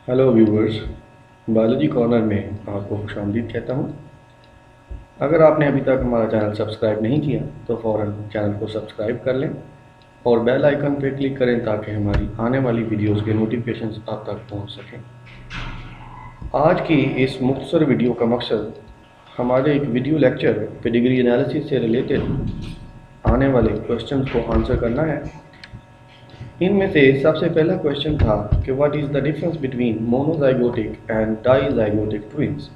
Hello viewers, biology corner में आपको खुशामदीद कहता हूँ। अगर आपने अभी तक हमारा चैनल सब्सक्राइब नहीं किया तो फ़ौरन चैनल को सब्सक्राइब कर लें और बेल आइकन पर क्लिक करें ताकि हमारी आने वाली वीडियोस के नोटिफिकेशंस आप तक पहुँच सकें। आज की इस मुख्तसर वीडियो का मकसद हमारे एक वीडियो लेक्चर पेडिग्री एनालिसिस से रिलेटेड आने वाले क्वेश्चंस को आंसर करना है। इनमें से सबसे पहला क्वेश्चन था कि what is the difference between monozygotic and dizygotic twins.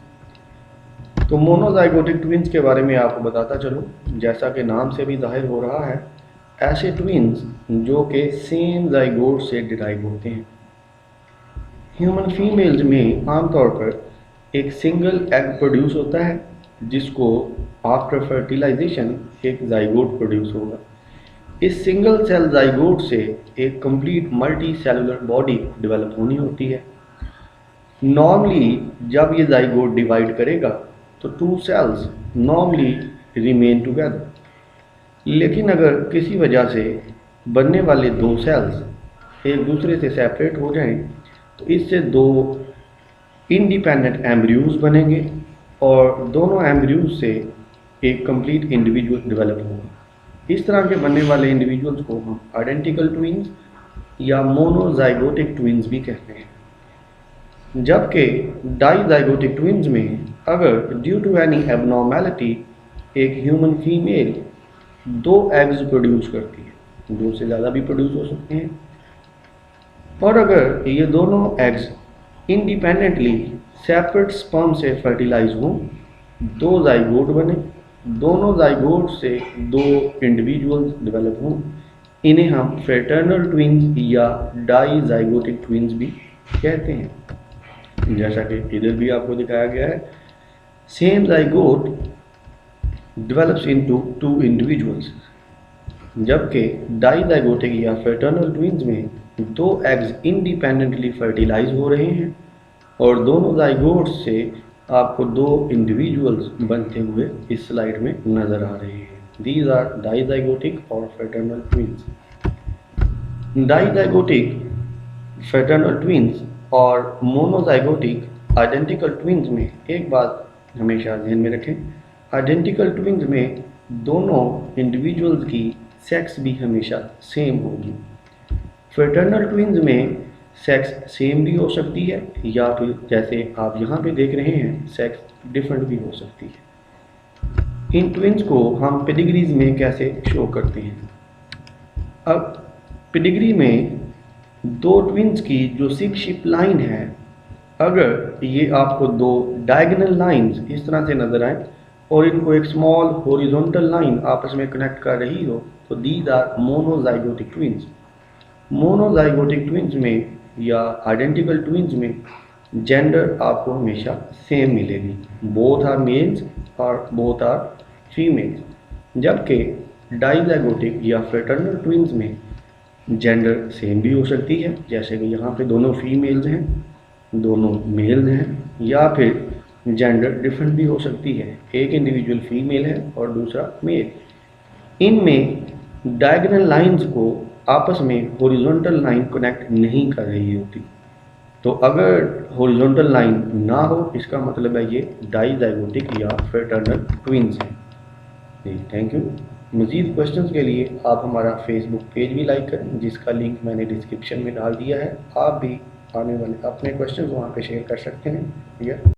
तो मोनोजाइगोटिक ट्विंस के बारे में आपको बताता चलूँ, जैसा कि नाम से भी जाहिर हो रहा है, ऐसे ट्विंस जो कि सेम जाइगोट से डिराइव होते हैं। ह्यूमन फीमेल्स में आमतौर पर एक सिंगल एग प्रोड्यूस होता है जिसको आफ्टर फर्टिलाइजेशन एक जाइगोट प्रोड्यूस होगा। इस सिंगल सेल जाइगोट से एक complete multi cellular body develop होनी होती है। नॉर्मली जब ये जाइगोट डिवाइड करेगा तो two cells normally remain together, लेकिन अगर किसी वजह से बनने वाले दो सेल्स एक दूसरे से सेपरेट हो जाएं तो इससे दो इंडिपेंडेंट एम्ब्रियोज बनेंगे और दोनों एम्ब्रियोज से एक कंप्लीट इंडिविजुअल डेवलप होगा। इस तरह के बनने वाले इंडिविजुअल्स को हम आइडेंटिकल ट्विंस या मोनोजाइगोटिक ट्विंस भी कहते हैं। जबकि डाइजाइगोटिक ट्विंस में अगर ड्यू टू एनी एबनॉर्मेलिटी एक ह्यूमन फीमेल दो एग्स प्रोड्यूस करती है, दो से ज़्यादा भी प्रोड्यूस हो सकते हैं, और अगर ये दोनों एग्स इंडिपेंडेंटली सेपरेट स्पर्म से फर्टिलाइज हों, दो जाइगोट बने, दोनों जाइगोट से दो इंडिविजुअल्स डेवलप हों, इन्हें हम फ्रेटर्नल ट्विंस या डाइजाइगोटिक ट्विंस भी कहते हैं। जैसा कि इधर भी आपको दिखाया गया है, same zygote develops into two individuals, जबकि डाइजाइगोटिक या फ्रेटर्नल ट्विंस में दो एग्स इंडिपेंडेंटली फर्टिलाइज हो रहे हैं और दोनों जाइगोट से आपको दो इंडिविजुअल्स बनते हुए इस स्लाइड में नजर आ रहे हैं। दीज आर डाइजाइगोटिक और fraternal twins. Dizygotic, fraternal twins और मोनोजाइगोटिक आइडेंटिकल ट्विंस में एक बात हमेशा ध्यान में रखें, आइडेंटिकल ट्विंस में दोनों इंडिविजुअल्स की सेक्स भी हमेशा सेम होगी। फ्रेटर्नल ट्विंस में सेक्स सेम भी हो सकती है या फिर जैसे आप यहाँ पे देख रहे हैं सेक्स डिफरेंट भी हो सकती है। इन ट्विंस को हम पेडिग्रीज में कैसे शो करते हैं? अब पेडिग्री में दो ट्विंस की जो सिक शिप लाइन है, अगर ये आपको दो डायगोनल लाइंस इस तरह से नजर आए और इनको एक स्मॉल हॉरिजॉन्टल लाइन आपस में कनेक्ट कर रही हो तो these are monozygotic twins. Monozygotic twins में या आइडेंटिकल ट्विंस में जेंडर आपको हमेशा सेम मिलेगी, बोथ आर मेल्स और बोथ आर फीमेल्स। जबकि डाइजाइगोटिक या फ्रेटर्नल ट्विंस में जेंडर सेम भी हो सकती है, जैसे कि यहाँ पे दोनों फीमेल्स हैं, दोनों मेल्स हैं, या फिर जेंडर डिफरेंट भी हो सकती है, एक इंडिविजुअल फीमेल है और दूसरा मेल। इनमें डायगोनल लाइंस को आपस में हॉरिजॉन्टल लाइन कनेक्ट नहीं कर रही होती, तो अगर हॉरिजॉन्टल लाइन ना हो इसका मतलब है ये डाइजाइगोटिक या फ्रेटर्नल ट्विंस हैं। जी, थैंक यू। मज़ीद क्वेश्चंस के लिए आप हमारा फेसबुक पेज भी लाइक करें जिसका लिंक मैंने डिस्क्रिप्शन में डाल दिया है। आप भी आने वाले अपने क्वेश्चंस वहाँ पे शेयर कर सकते हैं।